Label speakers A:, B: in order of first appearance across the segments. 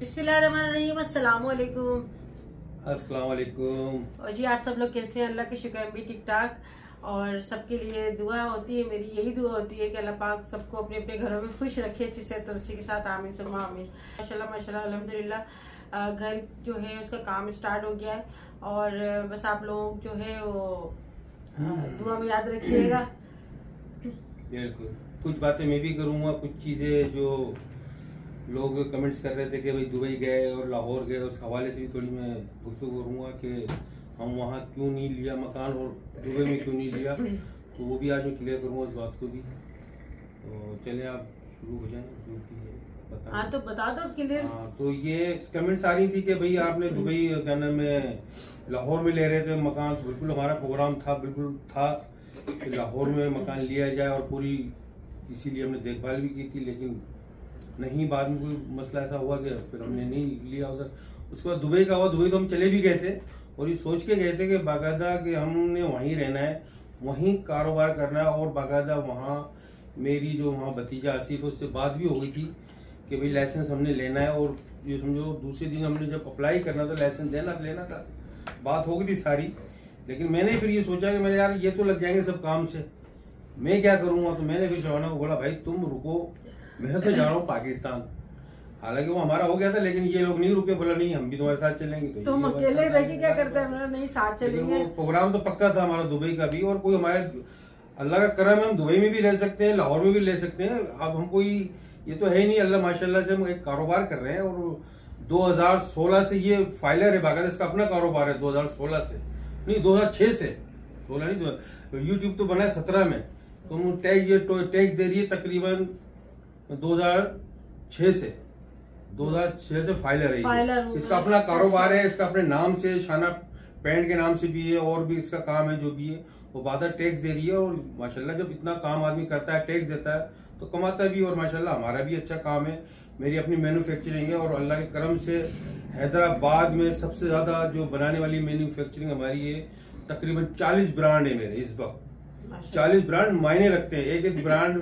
A: बिस्मिल्लाहिर्रहमानिर्रहीम। अस्सलाम वालेकुम।
B: अस्सलाम वालेकुम।
A: और जी आप सब लोग कैसे हैं? अल्लाह के शुक्र है भी ठीक ठाक। और सबके लिए दुआ होती है, मेरी यही दुआ होती है कि अल्लाह पाक सबको अपने अपने घरों में खुश रखे अच्छी से, तो उसी के साथ आमीन सुम्मा आमीन। माशाल्लाह माशाल्लाह अल्हम्दुलिल्लाह घर जो है उसका काम स्टार्ट हो गया है। और बस आप लोग जो है वो दुआ में याद रखिएगा।
B: बिल्कुल, कुछ बातें मैं भी करूँगा, कुछ चीज़ें जो लोग कमेंट्स कर रहे थे कि भाई दुबई गए और लाहौर गए, उस हवाले से भी थोड़ी मैं गुफ्तगू करूँगा कि हम वहाँ क्यों नहीं लिया मकान और दुबई में क्यों नहीं लिया, तो वो भी आज मैं क्लियर करूँगा उस बात को भी। तो चलिए आप शुरू हो जाए जो भी
A: हाँ तो बता दो क्लियर।
B: हाँ, तो ये कमेंट्स आ रही थी कि भाई आपने दुबई क्या नाम है लाहौर में ले रहे थे मकान, तो बिल्कुल हमारा प्रोग्राम था, बिल्कुल था कि लाहौर में मकान लिया जाए और पूरी इसीलिए हमने देखभाल भी की थी, लेकिन नहीं, बाद में कोई मसला ऐसा हुआ कि फिर हमने नहीं लिया उधर। उसके बाद दुबई का हुआ, दुबई तो हम चले भी गए थे और ये सोच के गए थे कि बाकायदा कि हमने वहीं रहना है, वहीं कारोबार करना है। और बाकायदा वहाँ मेरी जो वहाँ भतीजा आसिफ, उससे बात भी हो गई थी कि भाई लाइसेंस हमने लेना है। और ये समझो दूसरे दिन हमने जब अप्लाई करना था, लाइसेंस लेना था, बात हो गई थी सारी। लेकिन मैंने फिर ये सोचा कि मैं यार ये तो लग जाएंगे सब काम से, मैं क्या करूँगा। तो मैंने फिर जवाना को बोला भाई तुम रुको, मैं तो जा रहा हूँ पाकिस्तान। हालांकि वो हमारा हो गया था, लेकिन ये लोग नहीं रुके, बोला नहीं हम भी तुम्हारे साथ चलेंगे। तो
A: तुम अकेले रह के क्या करते हैं? नहीं साथ चलेंगे।
B: प्रोग्राम तो पक्का था हमारा दुबई का भी, और कोई हमारे अल्लाह का करम है, हम दुबई में भी रह सकते हैं, लाहौर में भी ले सकते हैं। अब हम कोई ये तो है ही नहीं, अल्लाह माशाल्लाह से हम एक कारोबार कर रहे हैं। और 2016 से ये फाइलर है बाकायदा, इसका अपना कारोबार है। 2016 से नहीं, 2006 से, 16 नहीं, यूट्यूब तो बना है 17 में। तो टैक्स दे रही है तकरीबन 2006 से फाइलर है। इसका अपना कारोबार है, इसका अपने नाम से, शाना पैंट के नाम से भी है, और भी इसका काम है जो भी है वो बाधा टैक्स दे रही है। और माशाल्लाह जब इतना काम आदमी करता है, टैक्स देता है, तो कमाता भी। और माशाल्लाह हमारा भी अच्छा काम है, मेरी अपनी मैन्युफैक्चरिंग है। और अल्लाह के करम से हैदराबाद में सबसे ज्यादा जो बनाने वाली मैन्युफैक्चरिंग हमारी है, तकरीबन 40 ब्रांड है मेरे इस वक्त। 40 ब्रांड मायने रखते हैं, एक एक ब्रांड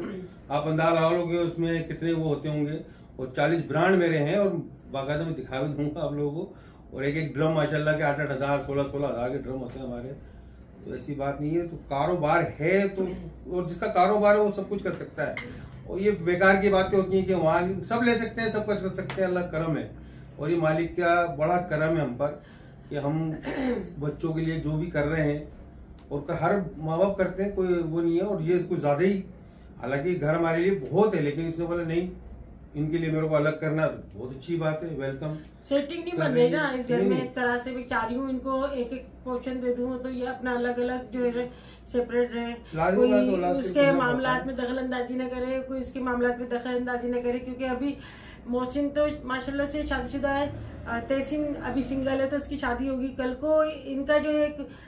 B: आप अंदाजा लगा लोगे उसमें कितने वो होते होंगे। और 40 ब्रांड मेरे हैं, और बाकायदा मैं दिखा भी दूंगा आप लोगों को। और एक एक ड्रम माशाल्लाह के 8-8 हजार 16-16 हजार के ड्रम होते हैं हमारे। तो ऐसी बात नहीं है, तो कारोबार है तो, और जिसका कारोबार है वो सब कुछ कर सकता है। और ये बेकार की बातें होती हैं कि वहाँ सब ले सकते हैं, सब कुछ कर सकते हैं, अल्लाह करम है। और ये मालिक का बड़ा करम है हम पर कि हम बच्चों के लिए जो भी कर रहे हैं, और हर माँ बाप करते हैं, कोई वो नहीं है। और ये कुछ ज्यादा ही, हालांकि घर हमारे लिए बहुत है, लेकिन इसने बोला नहीं इनके लिए मेरे को अलग करना, बहुत अच्छी बात है, वेलकम।
A: सेटिंग नहीं बन रही ना इस घर में, इस तरह से भी चाह रही हूँ इनको एक एक पोर्शन दे दूँ, तो ये अपना अलग अलग जो है सेपरेट रहे, कोई उसके मामलात में दखल अंदाजी न करे, कोई उसके मामलात में दखल अंदाजी न करे। क्योंकि अभी मोहसिन तो माशाल्लाह से शादीशुदा है, तहसीन अभी सिंगल है, तो उसकी शादी होगी कल को। इनका जो है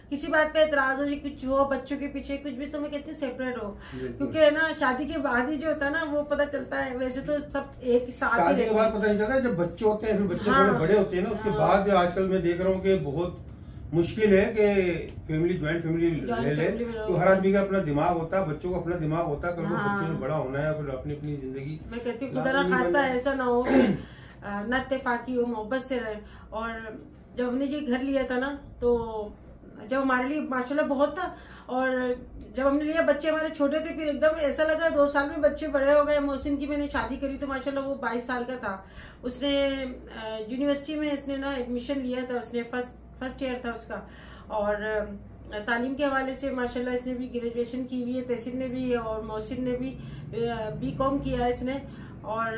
A: किसी बात पे एतराज हो, कुछ हो बच्चों के पीछे कुछ भी, तो मैं कहती हूँ सेपरेट हो। क्योंकि है ना शादी के बाद ही जो होता है ना वो पता चलता है, वैसे तो सब एक साथ ही
B: शादी के बाद पता नहीं चलता, जब बच्चे होते हैं, फिर बच्चे थोड़े बड़े होते हैं ना, उसके बाद आजकल मैं देख रहा हूँ कि बहुत मुश्किल है कि फैमिली ज्वाइंट फैमिली ले ले। तो हर आदमी का अपना दिमाग होता है, बच्चों का अपना दिमाग होता है, कल को बच्चों ने बड़ा होना है, फिर अपनी अपनी जिंदगी।
A: मैं कहती हूँ खुदा खास्ता ऐसा ना हो, न इत्तेफाकी हो, मोहब्बत से रहे। और जब हमने ये घर लिया था ना, तो जब हमारे लिए माशाल्लाह बहुत था, और जब हमने लिया बच्चे हमारे छोटे थे, फिर एकदम ऐसा लगा 2 साल में बच्चे बड़े हो गए। मोहसिन की मैंने शादी करी तो माशाल्लाह वो 22 साल का था। उसने यूनिवर्सिटी में इसने ना एडमिशन लिया था, उसने फर्स्ट ईयर था उसका। और तालीम के हवाले से माशाल्लाह इसने भी ग्रेजुएशन की हुई है, तहसीन ने भी और मोहसिन ने भी बीकॉम किया है इसने। और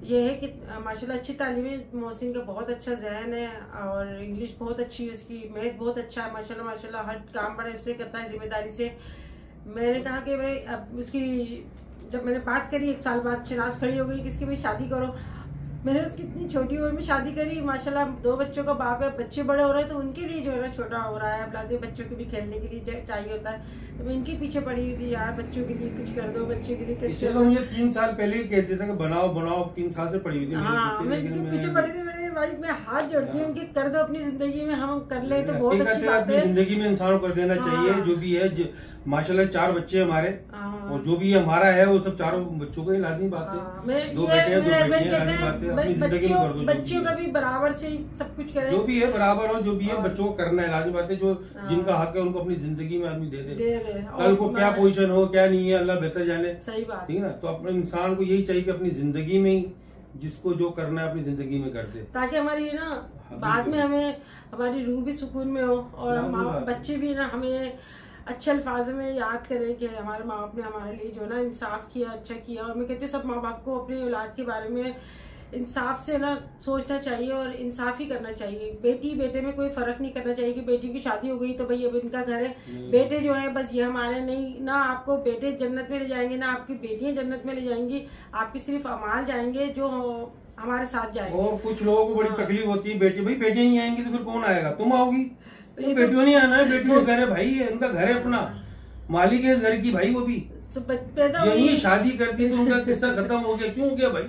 A: ये है कि माशाल्लाह अच्छी तालीम है, मोहसिन का बहुत अच्छा जहन है, और इंग्लिश बहुत अच्छी है उसकी, मैथ बहुत अच्छा है माशाल्लाह माशाल्लाह, हर काम बड़ा इससे करता है जिम्मेदारी से। मैंने कहा कि भाई अब उसकी, जब मैंने बात करी 1 साल बाद शनाज खड़ी हो गई कि इसकी भाई शादी करो। मैंने उसकी इतनी छोटी उम्र में शादी करी, माशाल्लाह 2 बच्चों का बाप है, बच्चे बड़े हो रहे हैं तो उनके लिए जो है ना छोटा हो रहा है। अब लाते बच्चों के भी खेलने के लिए चाहिए होता है, तो मैं इनके पीछे पड़ी हुई थी, यार बच्चों के लिए कुछ कर दो, बच्चे के लिए कुछ।
B: मुझे 3 साल पहले ही कहते थे कि बनाओ बनाओ, 3 साल से पड़ी हुई थी।
A: हाँ मैं पीछे पड़ी थी, वाइफ मैं हाथ जोड़ती हूँ कि कर दो अपनी जिंदगी में, हम कर ले तो बहुत अच्छी बात है।
B: जिंदगी में इंसान को कर देना चाहिए जो भी है। माशाल्लाह 4 बच्चे हमारे, और जो भी हमारा है वो सब चारों बच्चों को ही लाजमी बात है। 2 बेटे हैं 2 बेटियां, लाजमी बात है अपनी जिंदगी में कर दो।
A: बच्चों का भी बराबर से सब कुछ करें,
B: जो भी है बराबर हो, जो भी है बच्चों को करना है, लाजमी बात है। जो जिनका हक है उनको अपनी जिंदगी में आदमी दे दे। कल को क्या पोजीशन हो क्या नहीं है अल्लाह बेहतर जाने।
A: सही बात,
B: ठीक है ना। तो अपने इंसान को यही चाहिए कि अपनी जिंदगी में ही जिसको जो करना है अपनी जिंदगी में कर दे, ताकि
A: हमारी ना बाद में हमें हमारी रूह भी सुकून में हो, और बच्चे भी ना हमें अच्छे अल्फाज में याद करें कि हमारे माँ बाप ने हमारे लिए जो ना इंसाफ किया, अच्छा किया। और मैं कहती हूँ सब माँ बाप को अपनी औलाद के बारे में इंसाफ से ना सोचना चाहिए और इंसाफ ही करना चाहिए। बेटी बेटे में कोई फर्क नहीं करना चाहिए कि बेटी की शादी हो गई तो भाई अब इनका घर है, बेटे जो है बस ये हमारे नहीं ना। आपको बेटे जन्नत में ले जाएंगे ना आपकी बेटियां जन्नत में ले जाएंगी, आपकी सिर्फ अमाल जाएंगे जो हमारे साथ जाएंगे।
B: और कुछ लोगों को बड़ी तकलीफ होती है, बेटी भाई बेटी नहीं आएंगी तो फिर कौन आएगा, तुम आओगी। बेटियों नहीं आना है, बेटियों का घर है भाई, उनका घर है अपना, मालिक है इस घर की भाई। वो भी यही शादी करती तो उनका किस्सा खत्म हो गया। क्यों हो गया भाई?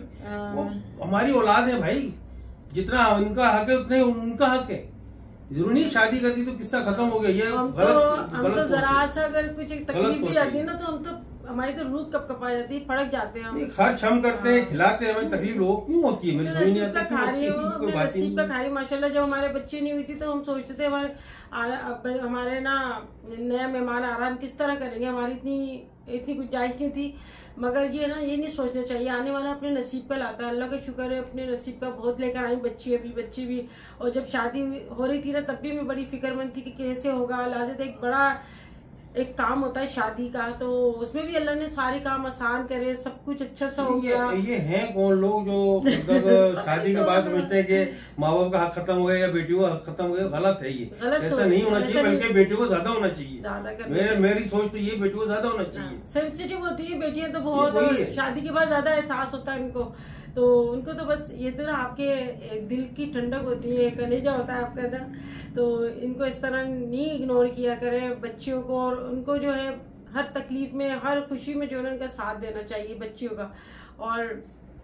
B: वो हमारी औलाद है भाई, जितना उनका हक है उतना उनका हक है। जरूरी नहीं शादी करती तो किस्सा खत्म हो गया। ये
A: गलत जरा सा अगर कुछ तकलीफ भी आती है ना तो हम तो हमारी तो रूह कपा जाती है, फड़क जाते हैं।
B: खर्च हम करते हैं, खिलाते हैं, हमें तकलीफ लोग क्यों होती है? मेरी समझ नहीं आता।
A: नसीब का खा रही माशाल्लाह। जब हमारे बच्चे नहीं हुई थी तो हम सोचते थे हमारे ना नया मेहमान आ रहा है, हम किस तरह करेंगे, हमारी इतनी गुंजाइश नहीं थी। मगर ये ना ये नहीं सोचना चाहिए, आने वाला अपने नसीब का लाता है। अल्लाह का शुक्र है अपने नसीब का बहुत लेकर आई बच्ची, अभी बच्ची भी। और जब शादी हो रही थी ना तब भी मैं बड़ी फिक्रमंद थी कि कैसे होगा। लाजत एक बड़ा एक काम होता है शादी का, तो उसमें भी अल्लाह ने सारे काम आसान करे, सब कुछ अच्छा सा हो गया।
B: ये हैं कौन लोग जो मतलब शादी के बाद समझते हैं कि माँ बाप का हक खत्म हो गया या बेटियों का हक खत्म हो गया। गलत है ये, ऐसा नहीं होना चाहिए, बल्कि बेटियों को ज्यादा होना चाहिए। मेरी सोच तो ये बेटियों को ज्यादा होना चाहिए।
A: सेंसिटिव होती है बेटियां तो बहुत, शादी के बाद ज्यादा एहसास होता है इनको। तो उनको तो बस ये तो आपके दिल की ठंडक होती है, कलेजा होता है आपका था। तो इनको इस तरह नहीं इग्नोर किया करें बच्चियों को, और उनको जो है हर तकलीफ में हर खुशी में जो है उनका साथ देना चाहिए बच्चियों का। और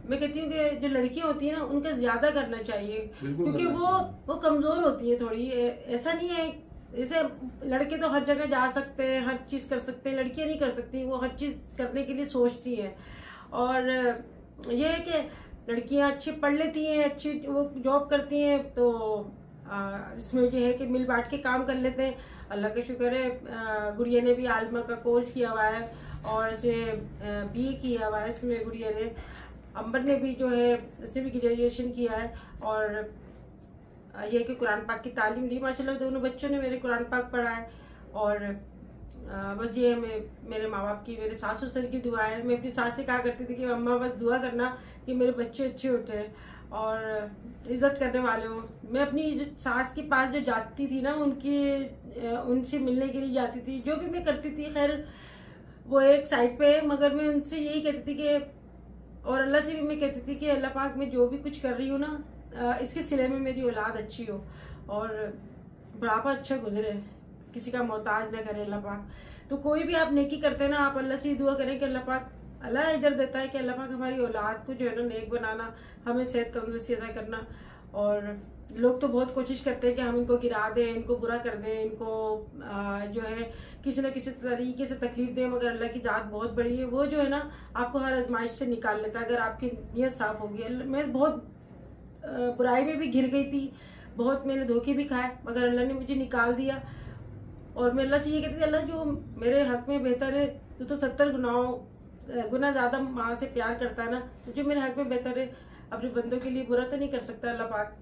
A: मैं कहती हूँ कि जो लड़कियां होती हैं ना उनका ज्यादा करना चाहिए, क्योंकि वो कमजोर होती है थोड़ी। ऐसा नहीं है जैसे लड़के तो हर जगह जा सकते हैं, हर चीज कर सकते हैं, लड़कियां नहीं कर सकती। वो हर चीज करने के लिए सोचती है। और ये है कि लड़कियां अच्छी पढ़ लेती हैं, अच्छी वो जॉब करती हैं, तो इसमें ये है कि मिल बांट के काम कर लेते हैं। अल्लाह का शुक्र है गुड़िया ने भी आलिमा का कोर्स किया हुआ है और इसने BA किया हुआ है इसमें गुड़िया ने। अंबर ने भी जो है उसने भी ग्रेजुएशन किया है। और ये कि कुरान पाक की तालीम ली माशाल्लाह। दोनों बच्चों ने मेरे कुरान पाक पढ़ा है। और बस ये मेरे माँ बाप की, मेरे सास ससुर की दुआ है। मैं अपनी सास से कहा करती थी कि अम्मा बस दुआ करना कि मेरे बच्चे अच्छे उठे और इज्जत करने वाले हों। मैं अपनी सास के पास जो जाती थी ना उनसे मिलने के लिए जाती थी, जो भी मैं करती थी खैर वो एक साइड पे है, मगर मैं उनसे यही कहती थी कि, और अल्लाह से भी मैं कहती थी कि अल्लाह पाक मैं जो भी कुछ कर रही हूँ ना इसके सिले में मेरी औलाद अच्छी हो और बुढ़ापा अच्छा गुजरे, किसी का मोहताज न करे अल्लाह पाक। तो कोई भी आप नेकी करते हैं ना, आप अल्लाह से दुआ करें कि अल्लाह पाक, अल्लाह अजर देता है कि अल्लाह पाक हमारी औलाद को जो है ना नेक बनाना, हमें सेहत तंदुरुस्ती अदा करना। और लोग तो बहुत कोशिश करते हैं कि हम इनको गिरा दें, इनको बुरा कर दें, इनको जो है किसी न किसी तरीके से तकलीफ दें, मगर अल्लाह की जात बहुत बड़ी है। वो जो है ना आपको हर आजमाइश से निकाल लेता है अगर आपकी नीयत साफ होगी। मैं बहुत बुराई में भी घिर गई थी, बहुत मैंने धोखे भी खाए, मगर अल्लाह ने मुझे निकाल दिया। और मैं अल्लाह से ये कहती थी, अल्लाह जो मेरे हक में बेहतर है, तो 70 गुना ज्यादा माँ से प्यार करता है ना, तो जो मेरे हक में बेहतर है अपने बंदों के लिए बुरा तो नहीं कर सकता अल्लाह पाक।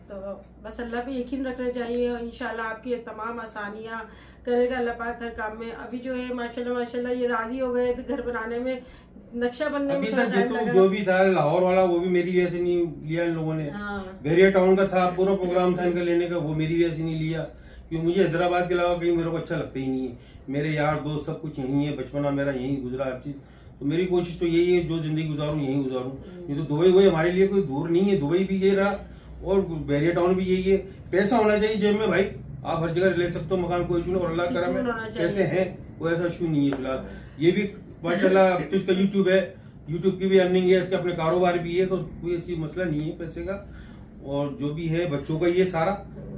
A: तो बस अल्लाह पे यकीन रखना चाहिए, इंशाल्लाह आपकी तमाम आसानियाँ करेगा अल्लाह पाक हर काम में। अभी जो है माशाल्लाह माशाल्लाह ये राजी हो गए घर बनाने में, नक्शा बनने में।
B: अभी तक जो भी था लाहौर वाला वो भी मेरी वजह से नहीं लिया इन लोगों ने। भेरिया टाउन का था पूरा प्रोग्राम था इनका लेने का, वो मेरी वजह से नहीं लिया, क्योंकि मुझे हैदराबाद के अलावा कहीं मेरे को अच्छा लगता ही नहीं है। मेरे यार दोस्त सब कुछ यही है, बचपना मेरा यही गुजरा हर चीज। तो मेरी कोशिश तो यही है जो जिंदगी गुजारूं यही गुजारूं। ये तो दुबई वही हमारे लिए कोई दूर नहीं है, दुबई भी यही रहा और बैरिया टाउन भी यही है। पैसा होना चाहिए जेब में भाई, आप हर जगह ले सकते हो मकान, कोई इशू नहीं। और अल्लाह करम है पैसे हैं, कोई ऐसा इशू नहीं है फिलहाल। ये भी माशाल्लाह तो इसका यूट्यूब है, यूट्यूब की भी अर्निंग है, इसका अपने कारोबार भी है, तो कोई ऐसी मसला नहीं है पैसे का। और जो भी है बच्चों का ये सारा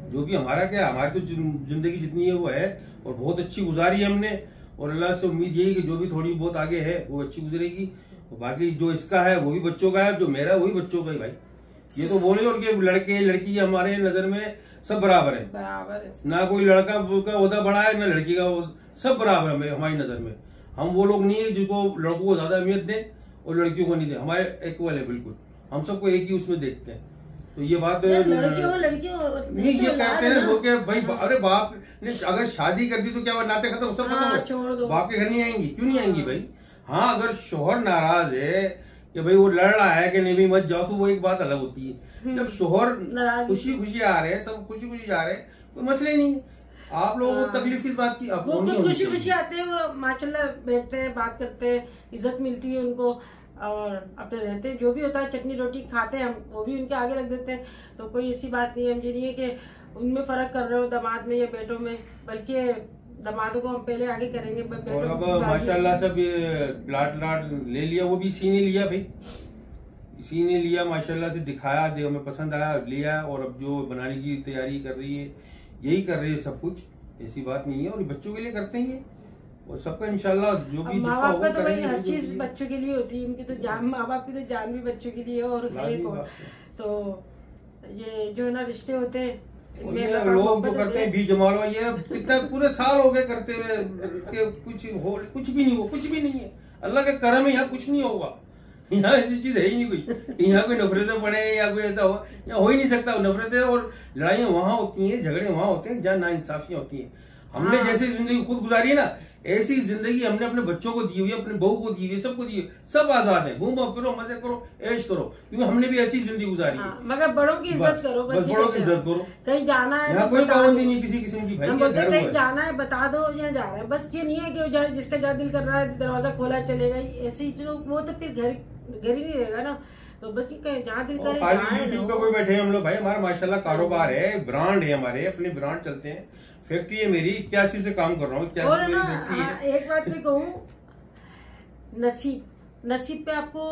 B: जो भी हमारा क्या हमारी तो जिंदगी जितनी है वो है और बहुत अच्छी गुजारी है हमने, और अल्लाह से उम्मीद यही कि जो भी थोड़ी बहुत आगे है वो अच्छी गुजरेगी। और बाकी जो इसका है वो भी बच्चों का है, जो मेरा है वो भी बच्चों का ही भाई। ये तो बोले और लड़के लड़की हमारे नजर में सब बराबर है, ना कोई लड़का का ओहदा बड़ा है ना लड़की का, सब बराबर है हमारी नजर में। हम वो लोग नहीं है जिनको लड़कों को ज्यादा अहमियत दें और लड़कियों को नहीं दें, हमारे इक्वल है बिल्कुल, हम सबको एक ही उसमें देखते हैं। तो ये बात
A: लड़कियों
B: नहीं ये कहते हैं लोग भाई अरे बाप ने अगर शादी कर दी तो क्या नाते खत्म सब खत्म, बाप के घर नहीं आएंगी, क्यों नहीं आएंगी भाई। हाँ अगर शोहर नाराज है कि भाई वो लड़ रहा है कि नहीं भाई मत जाओ, तो वो एक बात अलग होती है। जब शोहर खुशी खुशी आ रहे हैं, सब खुशी खुशी जा रहे हैं, कोई मसला ही नहीं। आप लोगों को तकलीफ किस बात की,
A: वो खुद खुशी खुशी आते हैं, वो माशाल्लाह बैठते हैं, बात करते हैं, इज्जत मिलती है उनको और अपने रहते हैं। जो भी होता है चटनी रोटी खाते हैं हम, वो भी उनके आगे रख देते हैं। तो कोई ऐसी बात नहीं है, हम ये नहीं है कि उनमें फर्क कर रहे हो दामाद में या बेटों में, बल्कि दामादों को हम पहले आगे करेंगे।
B: और अब माशाल्लाह सब लाट ले लिया, वो भी इसी ने लिया भाई, इसी ने लिया माशाल्लाह से, दिखाया, हमें पसंद आया, लिया। और अब जो बनाने की तैयारी कर रही है यही कर रही है सब कुछ, ऐसी बात नहीं है। और बच्चों के लिए करते ही है और सबका इंशाल्लाह जो भी
A: माँ बाप का तो भाई हर चीज बच्चों के लिए होती है, उनकी तो जान, माँ बाप की तो जान भी बच्चों के लिए और है को। तो ये जो है ना रिश्ते होते हैं
B: लोग जो करते हैं बीच जमा लो, ये कितना पूरे साल हो गए करते हुए, कुछ भी नहीं हो, कुछ भी नहीं है। अल्लाह के करम है, यहाँ कुछ नहीं होगा, यहाँ ऐसी चीज है ही नहीं कोई, यहाँ कोई नफरतें पड़े या कोई ऐसा हो, यहाँ हो ही नहीं सकता। नफरतें और लड़ाइयाँ वहां होती हैं, झगड़े वहां होते हैं जहाँ नाइंसाफियां होती हैं। हमने जैसे जिंदगी खुद गुजारी है ना, ऐसी जिंदगी हमने अपने बच्चों को दी हुई है, अपने बहू को दी हुई है, सबको दी हुई, सब आजाद है, घूमो फिरो मजे करो ऐश करो, क्योंकि हमने भी ऐसी जिंदगी गुजारी है।
A: मगर बड़ों की इज्जत करो,
B: बस बड़ों की इज्जत करो।
A: कहीं जाना है
B: यहाँ कोई पाबंदी नहीं किसी किस्म की भाई,
A: कहीं जाना है बता दो या जा रहा है, बस ये नहीं है कि जिसका जहाँ दिल कर रहा है दरवाजा खोला चलेगा, ऐसी जो वो तो फिर घर ही नहीं रहेगा ना। तो बस जहाँ दिल करे।
B: खाली यूट्यूब पे कोई बैठे हम लोग भाई, हमारा माशाल्लाह कारोबार है, ब्रांड है हमारे, अपने ब्रांड चलते हैं, फैक्ट्री है मेरी, 81 से काम कर रहा हूँ, 81 मेरी फैक्ट्री है।
A: एक बात मैं कहूँ, नसीब पे आपको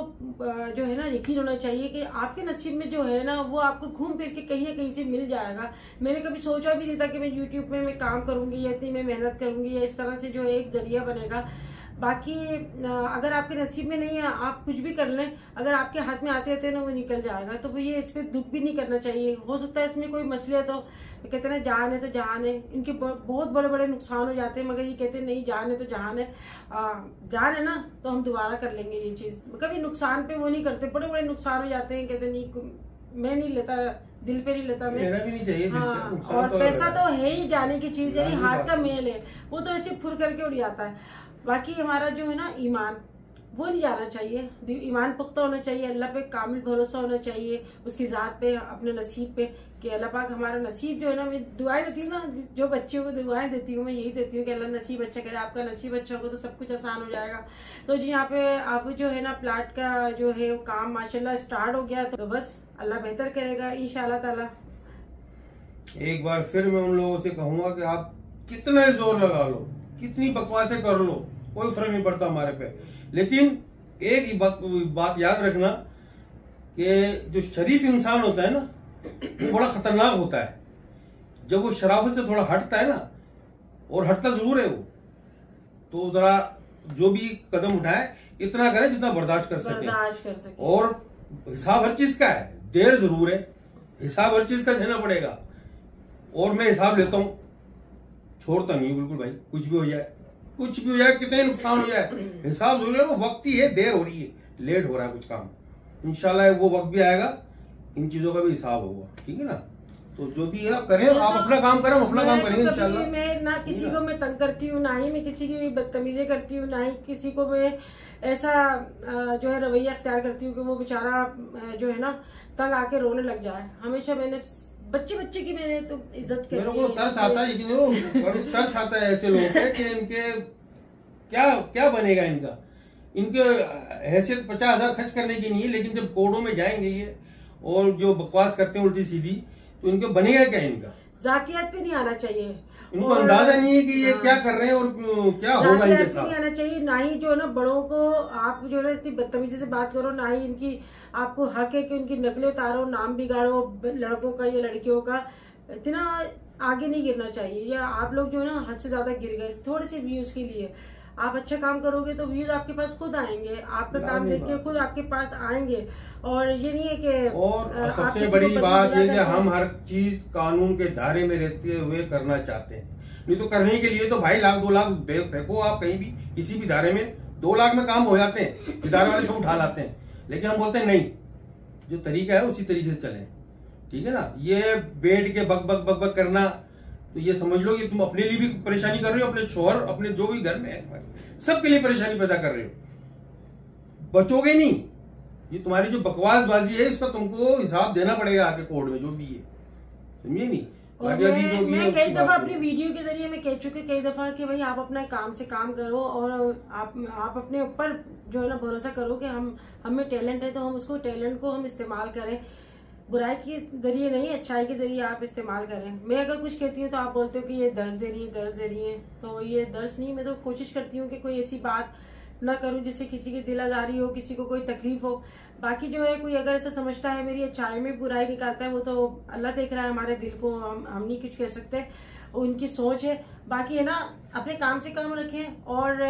A: जो है ना यकीन होना चाहिए कि आपके नसीब में जो है ना वो आपको घूम फिर के कहीं ना कहीं से मिल जाएगा। मैंने कभी सोचा भी नहीं था कि मैं यूट्यूब में मैं काम करूंगी या इतनी मैं मेहनत करूंगी या इस तरह से जो है एक जरिया बनेगा। बाकी अगर आपके नसीब में नहीं है आप कुछ भी कर लें, अगर आपके हाथ में आते आते ना वो निकल जाएगा। तो ये इस पे दुख भी नहीं करना चाहिए। हो सकता है इसमें कोई मसले तो कहते हैं जान है तो जहान है, इनके बहुत बड़े बड़े नुकसान हो जाते हैं, मगर ये कहते हैं नहीं जान है तो जहान है, जान है ना तो हम दोबारा कर लेंगे ये चीज। कभी नुकसान पे वो नहीं करते, बड़े बड़े नुकसान हो जाते हैं, कहते नहीं मैं नहीं लेता, दिल पे नहीं लेता मैं,
B: मेरा भी नहीं चाहिए।
A: हाँ, और तो पैसा तो है ही जाने की चीज, यानी हाथ का मेल है, वो तो ऐसे फुर करके उड़ जाता है। बाकी हमारा जो है ना ईमान वो नहीं जाना चाहिए, ईमान पुख्ता होना चाहिए, अल्लाह पे कामिल भरोसा होना चाहिए, उसकी जात पे, अपने नसीब पे, कि अल्लाह पाक हमारा नसीब जो है ना, मैं दुआएं देती हूँ ना, जो बच्चों को दुआएं देती हूँ मैं यही देती हूँ कि अल्लाह नसीब अच्छा करे। आपका नसीब अच्छा होगा तो सब कुछ आसान हो जाएगा। तो जी यहाँ पे अब जो है ना प्लाट का जो है काम माशाल्लाह स्टार्ट हो गया, तो बस अल्लाह बेहतर करेगा इंशाल्लाह ताला।
B: एक बार फिर मैं उन लोगों से कहूंगा कि आप कितना जोर लगा लो, कितनी बकवासें कर लो, कोई फर्क नहीं पड़ता हमारे पे, लेकिन एक ही बात याद रखना कि जो शरीफ इंसान होता है ना वो बड़ा खतरनाक होता है। जब वो शराफत से थोड़ा हटता है ना, और हटता जरूर है वो, तो जरा जो भी कदम उठाए इतना करे जितना बर्दाश्त कर सके। और हिसाब हर चीज का है, देर जरूर है, हिसाब हर चीज का देना पड़ेगा। और मैं हिसाब लेता हूं, छोड़ता नहीं बिल्कुल भाई, कुछ भी हो जाए, कुछ भी हो जाए, कितने नुकसान हो जाए, हिसाब जरूर है। वो वक्त ही है, देर हो रही है, लेट हो रहा है कुछ काम, इंशाल्लाह वो वक्त भी आएगा, इन चीजों का भी हिसाब होगा, ठीक है ना। तो जो भी है करें, आप अपना काम करें, हम अपना काम करेंगे इंशाल्लाह।
A: मैं ना किसी को मैं तंग करती हूँ, ना ही मैं किसी की बदतमीजी करती हूँ, ना ही किसी को मैं ऐसा जो है रवैया अख्तियार करती हूँ कि वो बेचारा जो है ना तंग आके रोने लग जाए। हमेशा मैंने बच्चे की मैंने तो इज्जत की।
B: मेरे को तरस आता है, लेकिन तरस आता है ऐसे लोग कि इनके क्या बनेगा इनका, इनके हैसियत 50,000 खर्च करने की नहीं है, लेकिन जब कोर्टों में जाएंगे ये और जो बकवास करते हैं उल्टी सीधी, तो इनके बनेगा क्या, इनका
A: जातियात पे नहीं आना चाहिए।
B: इनको अंदाजा नहीं है कि ये क्या कर रहे हैं और क्या होगा इनके साथ।
A: नहीं आना चाहिए, ना ही जो है ना बड़ों को आप जो है ना इतनी बदतमीजी से बात करो, ना ही इनकी आपको हक है कि उनकी नकलें उतारो, नाम बिगाड़ो लड़कों का या लड़कियों का। इतना आगे नहीं गिरना चाहिए, या आप लोग जो है ना हद से ज्यादा गिर गए थोड़े से व्यूज के लिए। आप अच्छा काम करोगे तो व्यूज आपके पास खुद आएंगे, आपका काम देख के खुद आपके पास आएंगे। और ये नहीं है कि
B: और सबसे बड़ी बात ये कि हम हर चीज कानून के दायरे में रहते हुए करना चाहते हैं। नहीं तो करने के लिए तो भाई 1 लाख 2 लाख फेंको आप कहीं भी किसी भी दायरे में, 2 लाख में काम हो जाते हैं, इदारे वाले सब उठा लाते हैं। लेकिन हम बोलते हैं नहीं, जो तरीका है उसी तरीके से चलें, ठीक है ना। ये बैठ के बक बक बक बक करना, तो ये समझ लो कि तुम अपने लिए भी परेशानी कर रहे हो, अपने शोहर अपने जो भी घर में है सबके लिए परेशानी पैदा कर रहे हो, बचोगे नहीं। ये तुम्हारी जो बकवासबाजी है इसका तुमको हिसाब देना पड़ेगा आके कोर्ट में, जो भी है, समझे नहीं।
A: मैं कई दफा अपनी वीडियो के जरिए मैं कह चुकी कई दफा कि भाई आप अपना काम से काम करो और आप अपने ऊपर जो है ना भरोसा करो कि हमें टैलेंट है तो हम उसको टैलेंट को हम इस्तेमाल करें, बुराई के जरिए नहीं अच्छाई के जरिए आप इस्तेमाल करें। मैं अगर कुछ कहती हूँ तो आप बोलते हो कि ये दर्ज दे रही है, तो ये दर्ज नहीं, मैं तो कोशिश करती हूँ कि कोई ऐसी बात न करूं जिससे किसी की दिल आजारी हो, किसी को कोई तकलीफ हो। बाकी जो है कोई अगर ऐसा समझता है मेरी अच्छाई में बुराई निकालता है, वो तो अल्लाह देख रहा है हमारे दिल को, हम नहीं कुछ कह सकते, उनकी सोच है। बाकी है ना अपने काम से काम रखें, और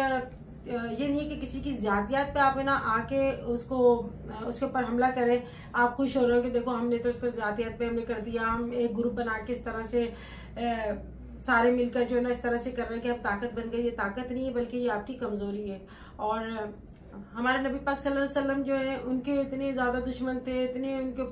A: ये नहीं है कि किसी की जातियात पे आप है ना आके उसके ऊपर हमला करें। आप खुश हो रहे हो कि देखो हमने तो उसको जातियात पे हमने कर दिया, हम एक ग्रुप बना के इस तरह से सारे मिलकर जो है ना इस तरह से कर रहे हैं कि अब ताकत बन गई। ये ताकत नहीं है बल्कि ये आपकी कमजोरी है। और हमारे नबी पाक सल्लल्लाहु अलैहि वसल्लम जो है उनके इतने ज्यादा दुश्मन थे, इतने उनके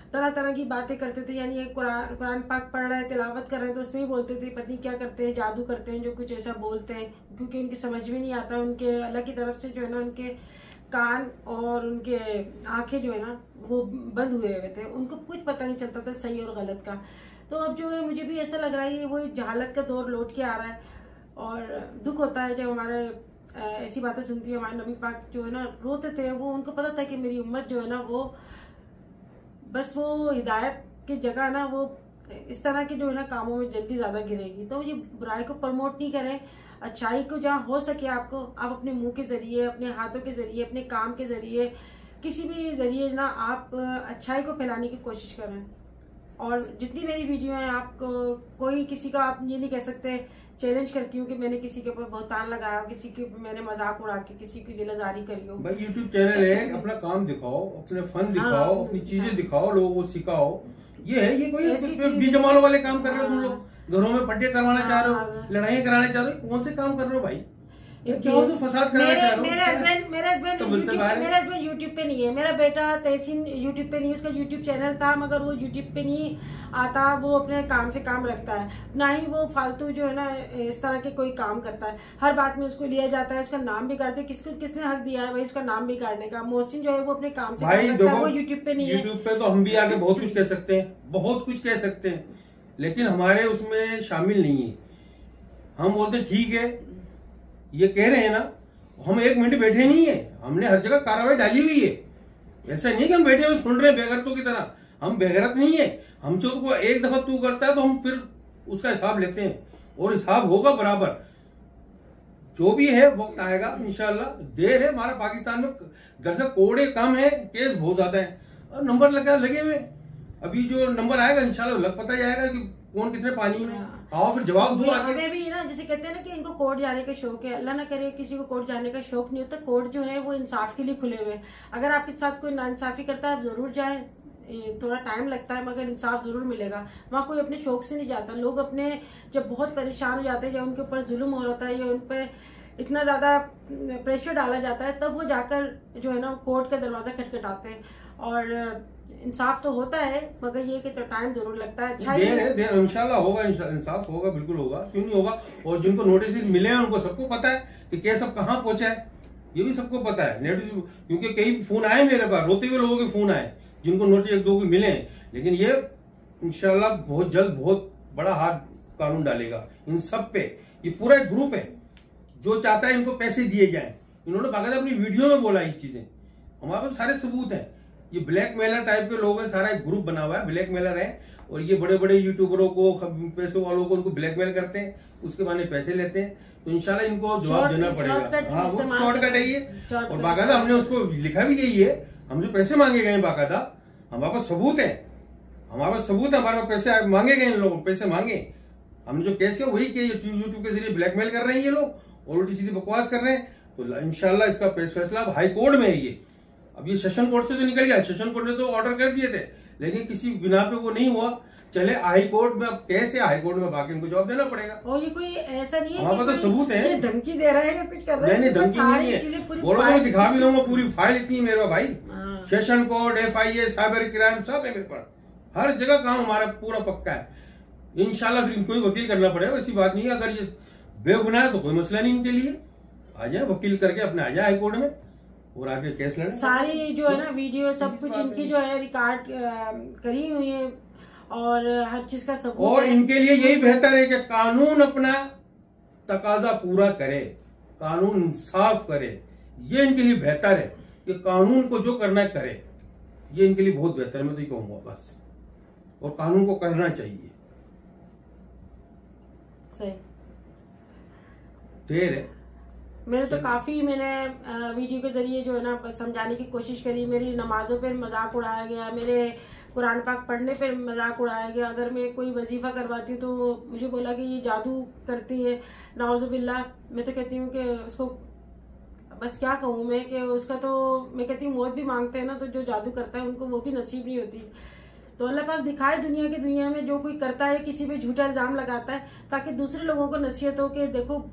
A: तरह तरह की बातें करते थे। यानी कुरान पाक पढ़ रहे हैं, तिलावत कर रहे हैं तो उसमें ही बोलते थे पत्नी क्या करते हैं, जादू करते हैं, जो कुछ ऐसा बोलते हैं, क्योंकि उनकी समझ में नहीं आता। उनके अल्लाह की तरफ से जो है ना उनके कान और उनके आंखें जो है ना वो बंद हुए हुए थे, उनको कुछ पता नहीं चलता था सही और गलत का। तो अब जो है मुझे भी ऐसा लग रहा है वो जहालत का दौर लौट के आ रहा है, और दुख होता है जब हमारे ऐसी बातें सुनती है। हमारे नबी पाक जो है ना रोते थे, वो उनको पता था कि मेरी उम्मत जो है ना वो बस वो हिदायत की जगह ना वो इस तरह के जो है ना कामों में जल्दी ज्यादा गिरेगी। तो ये बुराई को प्रमोट नहीं करें, अच्छाई को जहाँ हो सके आपको आप अपने मुंह के जरिए, अपने हाथों के जरिए, अपने काम के जरिए, किसी भी जरिए ना आप अच्छाई को फैलाने की कोशिश करें। और जितनी मेरी वीडियो है आपको कोई किसी का आप ये नहीं कह सकते, चैलेंज करती हूँ कि मैंने किसी के ऊपर बहुतान लगाया, किसी के मैंने मजाक उड़ा के किसी की दिलजारी करी हो।
B: भाई यूट्यूब चैनल है, अपना काम दिखाओ, अपने फन दिखाओ, अपनी चीजें दिखाओ, लोगों को सिखाओ। ये है, ये कोई बीजमाल वाले काम कर रहे हो तुम लोग, घरों में पट्टे करवाना चाह रहे हो, लड़ाइयाँ कराने चाह रहे हो, कौन से काम कर रहे हो भाई? तो फसाद कराना चाह रहे हो।
A: मेरा हस्बैंड यूट्यूब पे नहीं है, मेरा बेटा तहसीन यूट्यूब पे नहीं है, उसका यूट्यूब चैनल था मगर वो यूट्यूब पे नहीं आता, वो अपने काम से काम रखता है, ना ही वो फालतू जो है ना इस तरह के कोई काम करता है। हर बात में उसको लिया जाता है, उसका नाम बिगाड़ते हैं। किसने हक दिया है भाई उसका नाम बिगाड़ने का? मोहसिन जो है वो अपने काम से काम रखता है, वो यूट्यूब पे नहीं है।
B: यूट्यूब पे तो हम भी आके बहुत कुछ कह सकते हैं, बहुत कुछ कह सकते हैं, लेकिन हमारे उसमें शामिल नहीं है। हम बोलते ठीक है, ये कह रहे हैं ना, हम 1 मिनट बैठे नहीं है, हमने हर जगह कार्रवाई डाली हुई है। ऐसा नहीं कि हम बैठे हुए सुन रहे हैं बेगैरतों की तरह, हम बेगैरत नहीं है। हमसे तो एक दफा तू करता है तो हम फिर उसका हिसाब लेते हैं, और हिसाब होगा बराबर। जो भी है वक्त आएगा इंशाल्लाह। देर है, हमारा पाकिस्तान में दरअसल कोड़े कम है, केस बहुत ज्यादा है, और नंबर लगे हुए। अभी जो नंबर आएगा इंशाल्लाह लग पता जाएगा कि कौन कितने पानी में। आओ फिर जवाब दो आगे।
A: हमें भी ना जैसे कहते हैं ना कि इनको कोर्ट जाने का शौक है, अल्लाह ना करे किसी को कोर्ट जाने का शौक नहीं होता। कोर्ट जो है वो इंसाफ के लिए खुले हुए हैं। अगर आपके साथ कोई नाइंसाफी करता है आप जरूर जाए, थोड़ा टाइम लगता है मगर इंसाफ जरूर मिलेगा। वहाँ कोई अपने शौक से नहीं जाता। लोग अपने जब बहुत परेशान हो जाते हैं, जब उनके ऊपर जुल्म हो रहा है या उन पर इतना ज्यादा प्रेशर डाला जाता है, तब वो जाकर जो है ना कोर्ट का दरवाजा खटखटाते हैं। और इंसाफ तो होता है मगर ये कि तो टाइम जरूर लगता है। अच्छा
B: देर इंशाल्लाह होगा, इंसाफ होगा, बिल्कुल होगा, क्यों नहीं होगा। और जिनको नोटिस मिले हैं उनको सबको पता है कि केस अब कहाँ पहुंचा है, ये भी सबको पता है। नोटिस क्योंकि कई फोन आए मेरे पास, रोते हुए लोगों के फोन आए जिनको नोटिस 1-2 को मिले हैं। लेकिन ये इंशाल्लाह बहुत जल्द बहुत बड़ा हाथ कानून डालेगा इन सब पे। ये पूरा एक ग्रुप है जो चाहता है इनको पैसे दिए जाएं। इन्होंने बाकायदा अपनी वीडियो में बोला ये चीजें, हमारे पास सारे सबूत हैं। ये ब्लैक मेलर टाइप के लोग हैं, सारा एक ग्रुप बना हुआ है, ब्लैक मेलर है। और ये बड़े बड़े यूट्यूबरों को, पैसों वालों को उनको ब्लैकमेल करते हैं, उसके बहाने पैसे लेते हैं। तो इंशाल्लाह इनको जवाब देना पड़ेगा। हाँ, वो शॉर्टकट है ये। और बाकायदा हमने उसको लिखा भी यही है, हमसे पैसे मांगे गए बाकायदा, हमारे पास सबूत है, हमारे पास हमारे पास पैसे मांगे गए, लोग पैसे मांगे, हमने जो केस किया वही किया। यूट्यूब के जरिए ब्लैकमेल कर रहे हैं ये लोग और उल्टी सीधी बकवास कर रहे हैं। तो इंशाल्लाह इसका फैसला अब हाई कोर्ट में है ये। अब ये सेशन कोर्ट से तो निकल गया, सेशन कोर्ट ने तो ऑर्डर कर दिए थे, लेकिन किसी बिना पे वो नहीं हुआ, चले हाई कोर्ट में। अब कैसे हाई कोर्ट में बाकी इनको जवाब देना पड़ेगा।
A: और ये कोई ऐसा नहीं है
B: हमारे पास तो सबूत है,
A: धमकी दे रहा है, कुछ कर रहा है।
B: नहीं, धमकी नहीं है, बोलो मैं दिखा भी दूंगा, पूरी फाइल इतनी है मेरे पास भाई। Session court, FIA, cyber crime सब है मेरे पास, हर जगह काम हमारा पूरा पक्का है। इंशाल्लाह फिर इनको ही वकील करना पड़ेगा, ऐसी बात नहीं है। अगर ये बेगुनाह है तो कोई मसला नहीं इनके लिए, आ जाए वकील करके अपने आ जाए हाई कोर्ट में और आगे केस लड़े।
A: सारी जो है ना वीडियो सब कुछ इनकी जो है रिकॉर्ड करी हुई है और हर चीज का सबूत
B: और इनके लिए यही बेहतर है कि कानून अपना तकाजा पूरा करे, कानून इंसाफ करे। ये इनके लिए बेहतर है कि कानून को जो करना है करे, ये इनके लिए बहुत बेहतर है, मैं तो ये कहूंगा बस। और कानून को करना चाहिए।
A: सही
B: देर है।
A: मैंने तो काफी वीडियो के जरिए जो है ना समझाने की कोशिश करी। मेरी नमाजों पर मजाक उड़ाया गया, मेरे कुरान पाक पढ़ने पर मजाक उड़ाया गया। अगर मैं कोई वजीफा करवाती हूँ तो मुझे बोला कि ये जादू करती है, नाउजुबिल्लाह। मैं तो कहती हूँ कि उसको बस क्या कहूँ मैं कि उसका तो मैं कहती हूँ मौत भी मांगते हैं ना, तो जो जादू करता है उनको वो भी नसीब नहीं होती। तो अल्लाह पाक दिखाए दुनिया में जो कोई करता है, किसी पे झूठा इल्जाम लगाता है, ताकि दूसरे लोगों को नसीहत हो कि देखो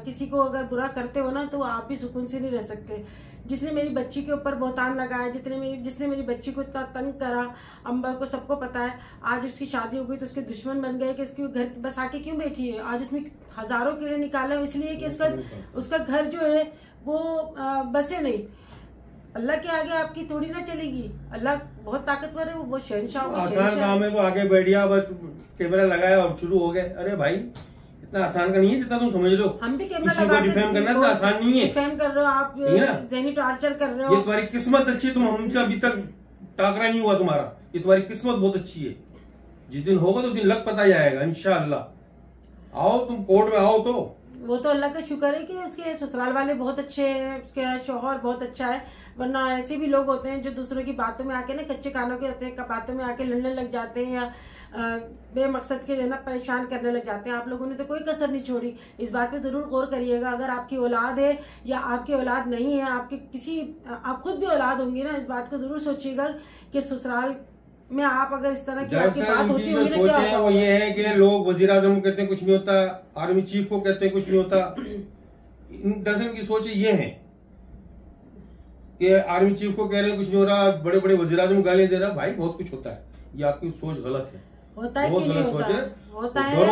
A: किसी को अगर बुरा करते हो ना तो आप भी सुकून से नहीं रह सकते। जिसने मेरी बच्ची के ऊपर बहुतान लगाया, जिसने मेरी बच्ची को इतना तंग करा, अंबर को सबको पता है। आज उसकी शादी हो गई तो उसके दुश्मन बन गए कि इसके घर बस आके क्यों बैठी है। आज उसमें हजारों कीड़े निकाले इसलिए कि उसका घर जो है वो बसे नहीं। अल्लाह के आगे आपकी थोड़ी ना चलेगी, अल्लाह बहुत ताकतवर है, वो बहुत शहनशाह।
B: आसान काम है, वो आगे बैठ गया, बस कैमरा लगाया और शुरू हो गए। अरे भाई इतना आसान का नहीं है जितना तुम समझ लो।
A: हम भी कैमरा
B: किसी को डिफेम करना इतना आसान नहीं है।
A: डिफेम कर रहे हो आप, जहनी टॉर्चर कर रहे हो।
B: ये तुम्हारी किस्मत अच्छी है, तुम हमसे अभी तक टाकरा नहीं हुआ तुम्हारा, ये तुम्हारी किस्मत बहुत अच्छी है। जिस दिन होगा तो दिन लग पता जाएगा इंशाअल्लाह। आओ तुम कोर्ट में आओ। तो
A: वो तो अल्लाह का शुक्र है कि उसके ससुराल वाले बहुत अच्छे हैं, उसके शौहर बहुत अच्छा है। वरना ऐसे भी लोग होते हैं जो दूसरों की बातों में आके ना कच्चे कानों के होते हैं, बातों में आके लड़ने लग जाते हैं या बेमकसद के देना परेशान करने लग जाते हैं। आप लोगों ने तो कोई कसर नहीं छोड़ी। इस बात पे जरूर गौर करिएगा। अगर आपकी औलाद है या आपकी औलाद नहीं है, आप खुद भी औलाद होंगी ना, इस बात को जरूर सोचिएगा कि ससुराल में आप अगर इस तरह की आपकी बात होती होगी ना, क्या होगा?
B: वो ये है कि लोग वजीर आजम को कहते हैं कुछ नहीं होता, आर्मी चीफ को कहते हैं कुछ नहीं होता। दरअसल की सोच ये है कि आर्मी चीफ को कह रहे हैं कुछ नहीं हो रहा, बड़े बड़े वजीर आजम गालियां दे रहा, भाई बहुत कुछ होता है। ये आपकी सोच गलत है,
A: होता है,
B: बहुत गलत सोच है,
A: होता है। और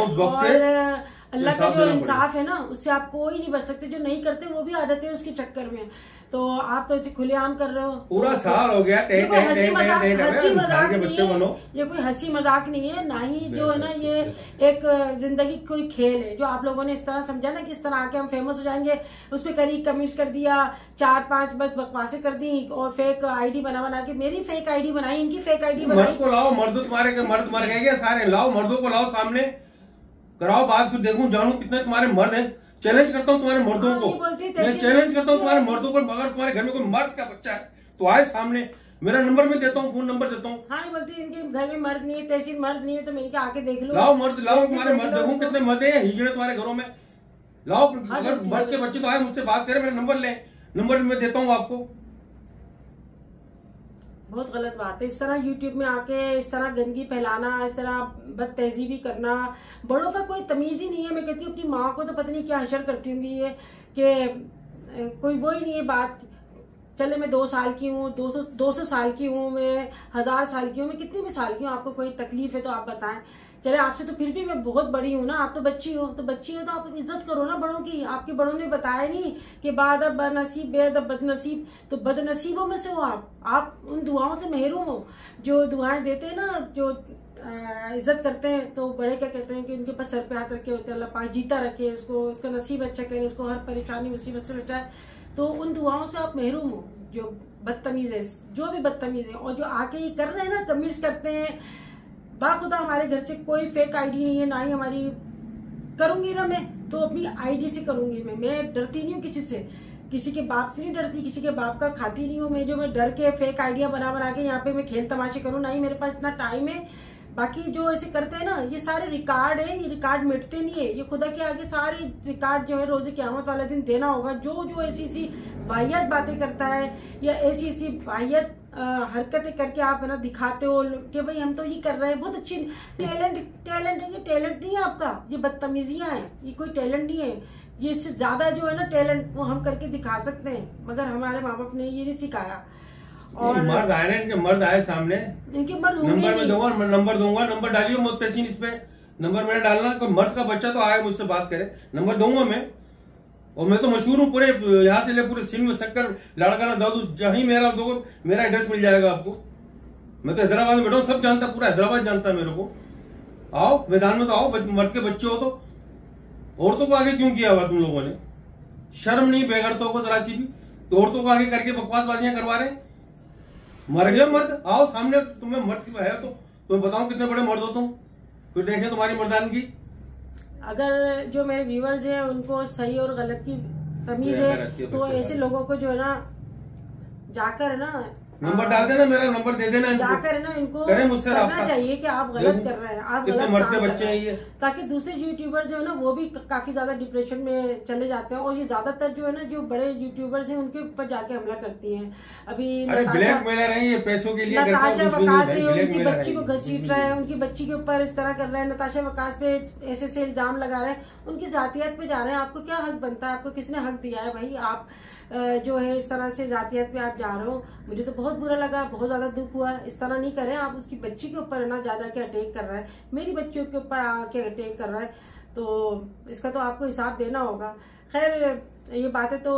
A: अल्लाह का जो इंसाफ है ना, उससे आप कोई नहीं बच सकते। जो नहीं करते वो भी आ जाते हैं उसके चक्कर में। तो आप तो खुलेआम कर रहे हो।
B: पूरा साल हो गया,
A: हंसी मजाक के बच्चे बनो। ये कोई हंसी मजाक नहीं है, ना ही जो है ना ये एक जिंदगी कोई खेल है जो आप लोगों ने इस तरह समझा ना कि इस तरह आके हम फेमस हो जाएंगे। उस पर करी कमेंट्स कर दिया, 4-5 बस बकवासें कर दी और फेक आईडी बना के मेरी फेक आईडी बनाई, इनकी फेक आईडी बनाई।
B: मर्द को लाओ, मर्द मर गए सारे, लाओ मर्दों को लाओ सामने, कराओ बात, फिर देखूं जानू कितने तुम्हारे मर्द हैं। चैलेंज करता हूँ तुम्हारे मर्दों को, मैं चैलेंज करता हूँ तुम्हारे मर्दों को। अगर तुम्हारे घर में कोई मर्द का बच्चा है तो आए सामने, मेरा नंबर में देता हूँ, फोन नंबर देता हूँ।
A: हाँ, बोलती है इनके घर में मर्द नहीं है, तहसील मर्द नहीं है, तो मैंने कहा आके देख लो।
B: लाओ मर्द, लाओ तुम्हारे मर्द, देखूं कितने मर्द है हिजड़े तुम्हारे घरों में। लाओ, अगर मर्द के बच्चे तो आए मुझसे बात करें, मेरा नंबर ले, नंबर मैं देता हूँ आपको।
A: बहुत गलत बात है इस तरह यूट्यूब में आके इस तरह गंदगी फैलाना, इस तरह बदतहजीबी करना। बड़ों का कोई तमीज ही नहीं है। मैं कहती हूँ अपनी माँ को तो पता नहीं क्या हशर करती होंगी ये कि कोई वो ही नहीं है बात। चले मैं 2 साल की हूँ, 200 साल की हूँ, मैं 1000 साल की हूँ, मैं कितनी भी साल की हूँ, आपको कोई तकलीफ है तो आप बताएं। चले आपसे तो फिर भी मैं बहुत बड़ी हूँ ना, आप तो बच्ची हो, तो आप इज्जत करो ना बड़ों की। आपके बड़ों ने बताया नहीं कि बादब बनसीब बेअदब बदनसीब, तो बदनसीबों में से हो आप उन दुआओं से महरूम हो जो दुआएं देते हैं ना, जो इज्जत करते हैं। तो बड़े क्या कहते हैं कि उनके पास सर पे हाथ रखे होते हैं, अल्लाह पाक जीता रखे इसको, इसका नसीब अच्छा करे, इसको हर परेशानी मुसीबत से बचाए। तो उन दुआओं से आप महरूम हो जो बदतमीज है, जो भी बदतमीज है। और जो आके ये कर रहे हैं ना, कमेंट्स करते हैं, बाखुदा हमारे घर से कोई फेक आईडी नहीं है, ना ही हमारी, करूंगी ना मैं तो अपनी आईडी से करूंगी। मैं डरती नहीं हूँ किसी से, किसी के बाप से नहीं डरती, किसी के बाप का खाती नहीं हूँ मैं डर के फेक आइडिया बना के यहाँ पे मैं खेल तमाशे करूँ, ना ही मेरे पास इतना टाइम है। बाकी जो ऐसे करते हैं ना, ये सारे रिकॉर्ड है, ये रिकॉर्ड मिटते नहीं है, ये खुदा के आगे सारे रिकॉर्ड जो है रोजे क़यामत वाले दिन देना होगा। जो ऐसी वाहियात बातें करता है या ऐसी वाहियात हरकतें करके आप है ना दिखाते हो कि भाई हम तो ये कर रहे हैं, बहुत अच्छी टैलेंट है, ये टैलेंट नहीं है आपका, ये बदतमीजियां हैं, ये कोई टैलेंट नहीं है। ये इससे ज्यादा जो है ना टैलेंट वो हम करके दिखा सकते हैं, मगर हमारे माँ बाप ने ये नहीं सिखाया।
B: और मर्द आए ना, इनके मर्द आए सामने,
A: इनके मर्द
B: नंबर में दूंगा, नंबर डालिए मत पेशीन इस पे, नंबर मेरा डालना, कोई मर्द का बच्चा तो आए मुझसे बात करे, नंबर दूंगा मैं। और मैं तो मशहूर हूँ पूरे यहाँ से ले पूरे सिंध में, शक्कर लड़का ना दादू जहीं मेरा एड्रेस मिल जाएगा आपको। मैं तो हैदराबाद में बैठा हूँ, सब जानता, पूरा हैदराबाद जानता है मेरे को। आओ मैदान में तो आओ, मर्द के बच्चे हो तो। औरतों को आगे क्यों किया हुआ तुम लोगों ने? शर्म नहीं बेगरतों को जरा सी भी, तो औरतों को आगे करके बकवासबाजियां करवा रहे। मर गए मर्द, आओ सामने, तुम्हें मर्द है तो तुम्हें बताओ कितने बड़े मर्द हो तुम, फिर देखें तुम्हारी मर्दानगी।
A: अगर जो मेरे व्यूअर्स हैं उनको सही और गलत की तमीज है तो ऐसे लोगों को जो है ना जाकर ना
B: नंबर डाल देना, मेरा नंबर दे देना,
A: जाकर ना इनको
B: करें मुझसे
A: करना चाहिए कि आप गलत कर रहे हैं, आप गलत
B: मर्द के बच्चे हैं ये,
A: ताकि दूसरे यूट्यूबर्स जो है ना वो भी काफी ज्यादा डिप्रेशन में चले जाते हैं। और ये ज्यादातर जो है ना जो बड़े यूट्यूबर्स हैं उनके ऊपर जाके हमला करती हैं। अभी
B: ब्लैक मेलर है ये, पैसों के लिए
A: नताशा वकास है, उनकी बच्ची को घसीट रहा है, उनकी बच्ची के ऊपर इस तरह कर रहा है, नताशा वकास पे ऐसे इल्जाम लगा रहे हैं, उनकी जातियत पे जा रहे हैं। आपको क्या हक बनता है? आपको किसने हक दिया है भाई? आप जो है इस तरह से जातियत पे आप जा रहे हो, मुझे तो बहुत बुरा लगा, बहुत ज्यादा दुख हुआ। इस तरह नहीं करें आप। उसकी बच्ची के ऊपर ना जा के अटैक कर रहा है, मेरी बच्चियों के ऊपर आके अटैक कर रहा है, तो इसका तो आपको हिसाब देना होगा। खैर ये बातें तो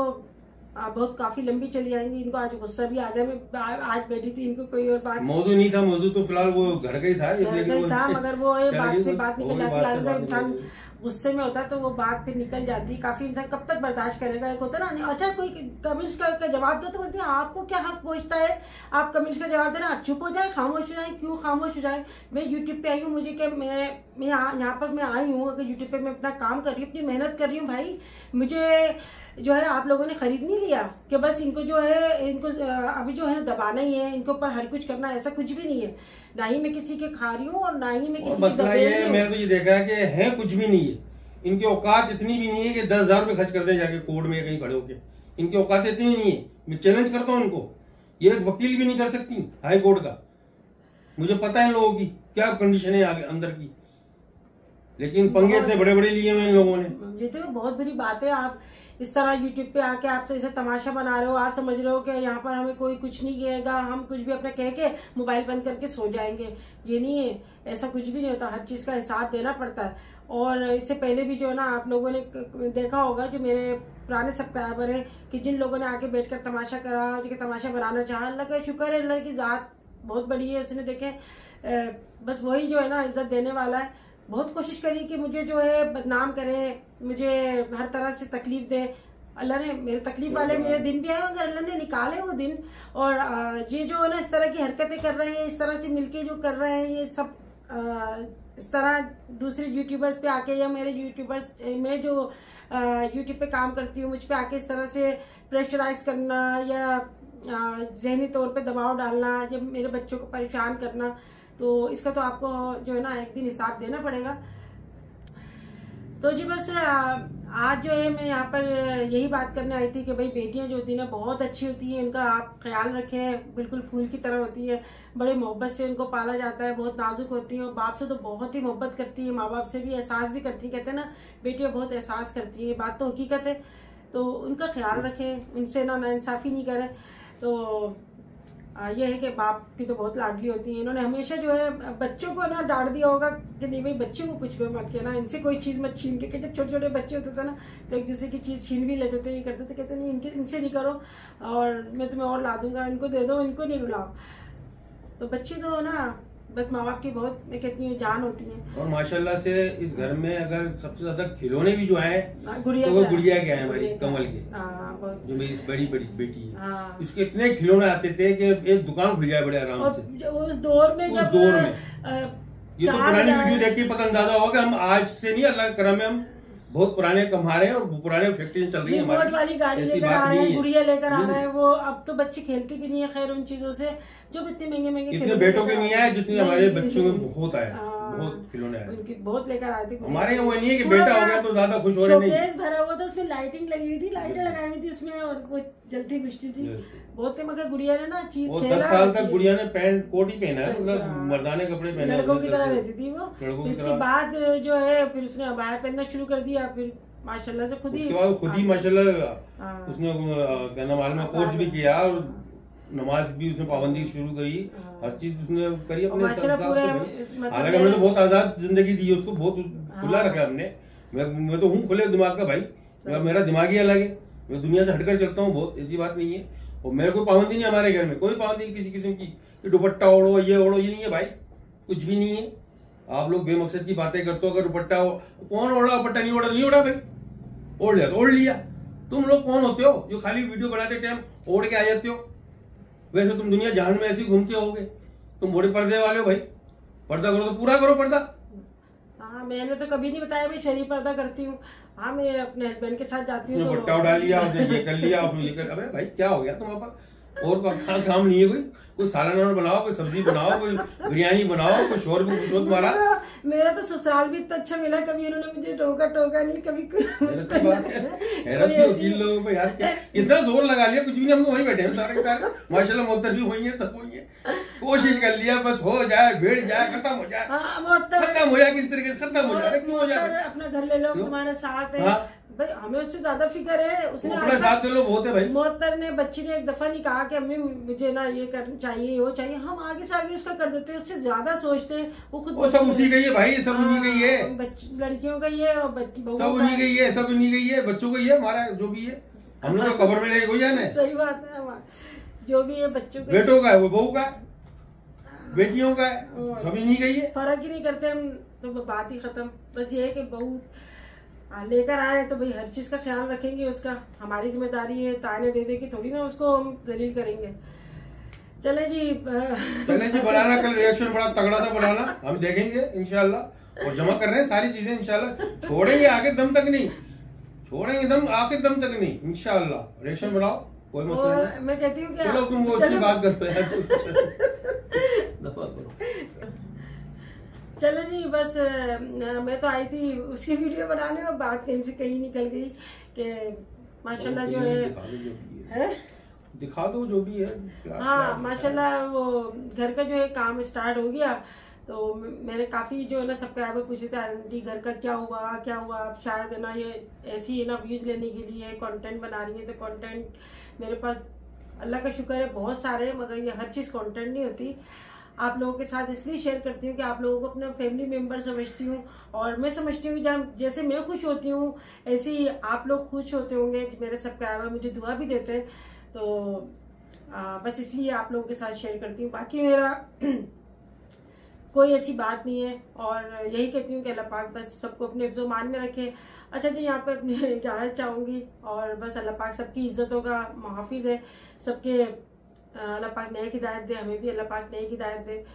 A: बहुत काफी लंबी चली जाएंगी, इनको आज गुस्सा भी आ गया। मैं आज बैठी थी, इनको कोई और बात
B: मौजूद नहीं था, मौजूद तो फिलहाल वो घर का ही था,
A: मगर वो बात से बात निकल जाती है, इंसान गुस्से में होता है तो वो बात फिर निकल जाती है। काफी इंसान कब तक बर्दाश्त करेगा? एक होता है ना, अच्छा कोई कमेंट्स का जवाब दो तो बोलते हैं आपको क्या हक पहुंचता है आप कमेंट्स का जवाब देना? चुप हो जाए, खामोश हो जाए। क्यों खामोश हो जाए? मैं यूट्यूब पे आई हूँ, मुझे क्या, मैं यहाँ पर मैं आई हूँ, अगर यूट्यूब पे मैं अपना काम कर रही हूँ, अपनी मेहनत कर रही हूँ भाई, मुझे जो है आप लोगों ने खरीद नहीं लिया कि बस इनको जो है इनको अभी जो है दबाना ही है, इनको ऊपर हर कुछ करना, ऐसा कुछ भी नहीं है। ना ही मैं किसी के खा रही हूँ और ना ही मैं किसी के दबा रही हूँ।
B: मैंने तो ये देखा है कि है कुछ भी नहीं है, इनकी औकात इतनी भी नहीं है कि 10,000 रुपए खर्च कर दे जाके कोर्ट में कहीं खड़े होके, इनकी औकात इतनी नहीं है। मैं चैलेंज करता हूँ इनको, ये एक वकील भी नहीं कर सकती हाई कोर्ट का। मुझे पता है इन लोगों की क्या कंडीशन है आगे अंदर की, लेकिन पंगे इतने बड़े बड़े लिए हुए इन लोगों ने।
A: ये तो बहुत बुरी बात है। आप इस तरह यूट्यूब पे आके आप तो इसे तमाशा बना रहे हो, आप समझ रहे हो कि यहाँ पर हमें कोई कुछ नहीं कहेगा, हम कुछ भी अपना कह के मोबाइल बंद करके सो जाएंगे। ये नहीं है, ऐसा कुछ भी नहीं होता, हर चीज का हिसाब देना पड़ता है। और इससे पहले भी जो है ना आप लोगों ने देखा होगा, जो मेरे पुराने सब्सक्राइबर हैं, कि जिन लोगों ने आके बैठकर तमाशा करा, जो तमाशा बनाना चाहा, अल्लाह का शुक्र है, अल्लाह की जात बहुत बड़ी है, उसने देखे बस वही जो है ना इज्जत देने वाला है। बहुत कोशिश करी कि मुझे जो है बदनाम करे, मुझे हर तरह से तकलीफ दे। अल्लाह ने मेरे तकलीफ वाले मेरे दिन भी आए, मगर अल्लाह ने निकाले वो दिन। और ये जो है ना इस तरह की हरकतें कर रहे हैं, इस तरह से मिलके जो कर रहे हैं, ये सब इस तरह दूसरे यूट्यूबर्स पे आके या मेरे यूट्यूबर्स में जो यूट्यूब पे काम करती हूँ मुझ पे आके इस तरह से प्रेशराइज करना या जहनी तौर पे दबाव डालना या मेरे बच्चों को परेशान करना, तो इसका तो आपको जो है ना एक दिन हिसाब देना पड़ेगा। तो जी बस आज जो है मैं यहाँ पर यही बात करने आई थी कि भाई बेटियां जो होती है ना बहुत अच्छी होती हैं, इनका आप ख्याल रखें, बिल्कुल फूल की तरह होती है, बड़े मोहब्बत से उनको पाला जाता है, बहुत नाजुक होती हैं और बाप से तो बहुत ही मोहब्बत करती है, माँ बाप से भी एहसास भी करती है। कहते हैं ना बेटियां बहुत एहसास करती है, बात तो हकीकत है। तो उनका ख्याल रखें, उनसे ना नाइंसाफी नहीं करें। तो ये है कि बाप की तो बहुत लाडली होती है। इन्होंने हमेशा जो है बच्चों को ना डांट दिया होगा कि नहीं भाई बच्चों को कुछ भी मत कहना, इनसे कोई चीज मत छीन के। जब छोटे छोटे बच्चे होते थे ना तो एक दूसरे की चीज छीन भी लेते थे, ये करते थे, कहते नहीं इनसे नहीं करो और मैं तुम्हें और ला दूंगा, इनको दे दो, इनको नहीं रुलाओ। तो बच्चे तो ना बस माँ बाप की बहुत मैं कहती हूँ जान होती है।
B: और माशाल्लाह से इस घर में अगर सबसे ज्यादा खिलौने भी जो है
A: गुड़िया
B: तो वो गुड़िया के हैं हमारी कमल के, जो मेरी बड़ी बड़ी बेटी है, उसके इतने खिलौने आते थे कि एक दुकान खुल जाए बड़े आराम से।
A: उस दौर में
B: ये तो पुरानी वीडियो देख के पता अंदाजा होगा, हम आज से नहीं, अल्लाह के करम में हम बहुत पुराने कमा रहे हैं और पुराने फैक्ट्री चल रही है हमारी।
A: वाली गाड़ी लेकर आ रहे हैं, गुड़िया लेकर आ रहे हैं, वो अब तो बच्चे खेलते भी नहीं है खैर उन चीजों से जो इतने महंगे महंगे।
B: इतने बेटों के नहीं आए जितने हमारे बच्चों में बहुत आए, बहुत खिलौने आए,
A: उनकी बहुत लेकर आए थे।
B: हमारे यहाँ वो नहीं है कि बेटा हो गया तो ज्यादा खुश हो रहे नहीं।
A: शोकेस भरा हुआ था, उसमें लाइटिंग लगी हुई थी, लाइटें लगाई हुई थी उसमें और वो जलती बुझती थी बहुत। मगर गुड़िया ने ना चीज
B: 10 साल तक गुड़िया ने पैंट कोट ही पहना है, मतलब मर्दाने कपड़े पहने,
A: लड़कों की तरह रहती थी वो। इसके बाद जो है फिर उसने अबाया पहनना शुरू कर दिया, फिर माशाल्लाह से खुद ही माशाल्लाह उसने क्या नाम आलम कोर्स भी किया और नमाज भी उसने पाबंदी शुरू करी, हर चीज उसने करी अपने हिसाब से। हालांकि हमने तो बहुत आजाद जिंदगी दी है उसको, बहुत खुला रखा हमने। मैं तो हूँ खुले दिमाग का भाई, मेरा दिमाग ही अलग है, मैं दुनिया से हटकर चलता हूँ बहुत, ऐसी बात नहीं है। और मेरे को पाबंदी नहीं, हमारे घर में कोई पाबंदी किसी किस्म की, दुपट्टा ओढ़ो ये ओढ़ो, ये नहीं है भाई, कुछ भी नहीं है। आप लोग बेमकसद की बातें करते हो, अगर दुपट्टा कौन ओढ़ा, दुपट्टा नहीं ओढ़ा भाई, ओढ़ लिया तो ओढ़ लिया। तुम लोग कौन होते हो जो खाली वीडियो बनाते टाइम ओढ़ के आ जाते हो? वैसे तुम दुनिया जहान में ऐसे ही घूमते होगे, तुम बड़े पर्दे वाले हो भाई, पर्दा करो तो पूरा करो पर्दा। हाँ मैंने तो कभी नहीं बताया मैं शरीफ पर्दा करती हूँ। हाँ मैं अपने हस्बैंड के साथ जाती हूँ,
B: दुपट्टा उठा लिया, ये कर लिया, आपने ये कर, अबे भाई क्या हो गया तुम्हारे पास? और काम नहीं है कोई सालन बनाओ, कोई सब्जी बनाओ, कोई बिरयानी बनाओ, कोई शोर भी पूछो तुम्हारा।
A: मेरा तो ससुराल भी इतना अच्छा मिला, कभी इन्होंने मुझे टोका नहीं, कभी
B: लोगों को यार कितना जोर लगा लिया, कुछ भी नहीं, हम वहीं बैठे हैं सारे सारे माशाल्लाह, मोहतर भी हुई है, सब हुई है, कोशिश कर लिया बस हो जाए, भिड़ जाए, खत्म हो जाए, खत्म हो जाए, किस तरीके से खत्म हो जाए, क्यों हो जाए?
A: अपना घर ले लो, तुम्हारे साथ है भाई, हमें उससे ज्यादा फिक्र है। उसने
B: अपने साथ दे लो बहुत है भाई।
A: मोहतर ने बच्ची ने एक दफा नहीं कहा कि अम्मी मुझे ना ये करना चाहिए वो चाहिए, हम आगे से आगे उसका कर देते हैं, उससे ज्यादा सोचते हैं वो खुद।
B: वो सब उसी का ही है भाई, सब उन्हीं का ही है,
A: लड़कियों का ही है और
B: सब उन्हीं का ही है, सब उन्हीं का ही है, बच्चों का ही है, हमारा जो भी है हम लोग कबर में लेके कोई जाने।
A: सही बात है, जो भी है बच्चों का,
B: बेटों का है वो बहू का है, बेटियों का है, सब इन्हीं का ही है,
A: फर्क ही नहीं करते हम, तो बात ही खत्म। बस ये है कि बहू लेकर आए तो भाई हर चीज का ख्याल रखेंगे, उसका हमारी जिम्मेदारी है, ताने दे दे कि थोड़ी ना उसको हम दलील करेंगे। चले जी
B: बनाना, कल रिएक्शन बड़ा तगड़ा सा बनाना, हम देखेंगे इंशाल्लाह, और जमा कर रहे हैं सारी चीजें इंशाल्लाह, छोड़ेंगे आगे दम तक नहीं, छोड़ेंगे दम आगे दम तक नहीं, इंशाल्लाह रिएक्शन बनाओ, कोई मसला नहीं।
A: मैं कहती हूँ
B: चलो तुम वो उसकी बात करते हैं।
A: चलो जी बस मैं तो आई थी उसकी वीडियो बनाने में, बात कहीं से कहीं निकल गई कि माशाल्लाह जो है
B: दिखा दो जो भी है।
A: हाँ माशाल्लाह वो घर का जो है काम स्टार्ट हो गया, तो मैंने काफी जो है ना सब्सक्राइबर पूछे थे आंटी घर का क्या हुआ, अब शायद है ना ये ऐसी है ना व्यूज लेने के लिए कंटेंट बना रही है, तो कंटेंट मेरे पास अल्लाह का शुक्र है बहुत सारे, मगर ये हर चीज कंटेंट नहीं होती। आप लोगों के साथ इसलिए शेयर करती हूँ कि आप लोगों को अपना फैमिली मेंबर समझती हूँ, और मैं समझती हूँ जब जैसे मैं खुश होती हूँ ऐसे ही आप लोग खुश होते होंगे कि मेरे सब्सक्राइबर मुझे दुआ भी देते हैं, तो बस इसलिए आप लोगों के साथ शेयर करती हूँ। बाकी मेरा कोई ऐसी बात नहीं है, और यही कहती हूँ कि अल्लाह पाक बस सबको अपने हिफ्ज़ो मान में रखे। अच्छा जी यहाँ पे अपने जाना चाहूँगी, और बस अल्लाह पाक सबकी इज्जतों का मुहाफिज है, सबके अल्लाह पाक नेक हिदायत दे, हमें भी अल्लाह पाक नेक हिदायत दे।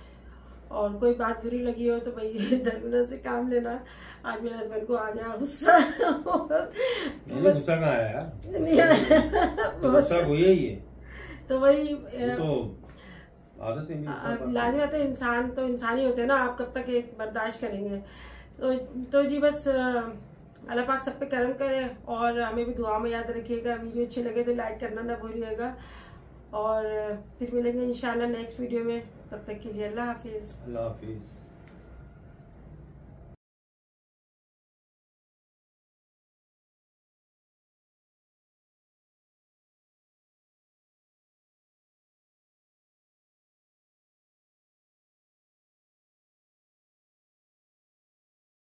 A: और कोई बात बुरी लगी हो तो भाई दरमिया से काम लेना। आज मेरे हस्बैंड को आ गया गुस्सा,
B: गुस्सा कहाँ आया यार, गुस्सा कोई है ये,
A: तो वही
B: तो आदत है,
A: लाजमी है, इंसान तो इंसान ही होते हैं ना, आप कब तक एक बर्दाश्त करेंगे। तो जी बस अल्लाह पाक सब पे करम करे, और हमें भी दुआ में याद रखिएगा। वीडियो अच्छी लगे तो लाइक करना ना भूलिएगा, और फिर मिलेंगे इंशाल्लाह नेक्स्ट वीडियो में, तब तक कीजिए अल्लाह हाफिज।
B: अल्लाह हाफिज।